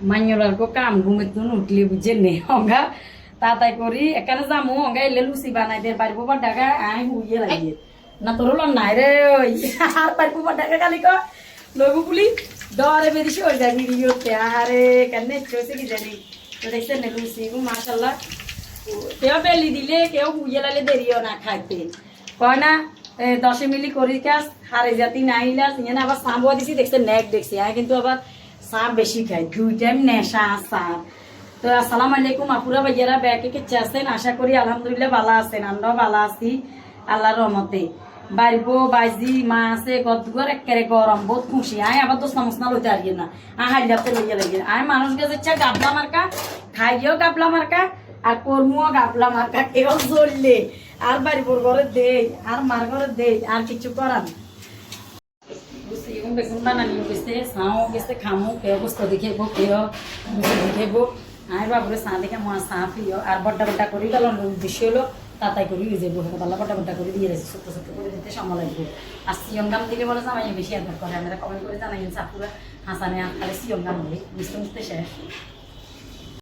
মাইনরার কো কাম ঘুমে তো উঠলি বুঝে নে অঙ্গা তাতাই করি এখানে যামু অঙ্গা এলে লুচি বানাই দে পারবো বা টাকা আই হুইয়ে লাগিয়ে না তোর হলো নাই রে ওই আর পারবো বা টাকা খালি কো লগু পুলি ডরে বেরিয়ে হয়ে যায় ভিডিওতে আরে কেন চলছে কি জানি তো দেখছেন না লুচি গো মাশাআল্লাহ কেউ বেলি দিলে কেউ হুইয়ে লালে দেরিও না খাইতে কয় না 10 মিলি করি কাজ হারে জাতি নাইলা সিনে আবার সাম্বো দিছি দেখছেন নেক দেখছি আই কিন্তু আবার চা বেশি খাই 2 টাইম নেশা চা তো আসসালামু আলাইকুম আপুরা ভাইয়ারা ব্যাকে কেচে আছেন আশা করি আলহামদুলিল্লাহ ভালো আছেন আমরাও ভালো আছি আল্লাহর রহমতে বাইবো বাইজি মা আছে গদগর একেবারে গরম বহুত খুশি আয় আবার দোস্ত মসনা লইতে পারি না হাইলাতে লইয়া লাগে আয় মানুষ গেছে ইচ্ছা গাবলা মার্কা খাইও গাবলা মার্কা আর কর্মও গাবলা মার্কা কেউ জ্বললে আর বাড়ির ঘরে দেই আর মার ঘরে দেই আর কিছু করান বেগুন বানানিও গেছে চাও গেছে খামো কেউ গোস্ত দেখাইব কেউ লুচি দেখাইব আয় বাবুরে চা দেখে মা চা প্রিয় আর বড্ডা বড্ডা করি গেল উদ্দেশ্য হলো তাতাই করি যে বলা বড্ডা বড্ডা করে দিয়ে দিয়েছি ছোট্ট ছোট্ট করে দিতে সময় লাগবে আর সিয়ম দাম দিলে বলে জামাই বেশি আদর করে আমরা কমেন্ট করে জানাই চাপুরা হাসানে আর খালি সিয়ম দাম দিই বুঝতে বুঝতে শেষ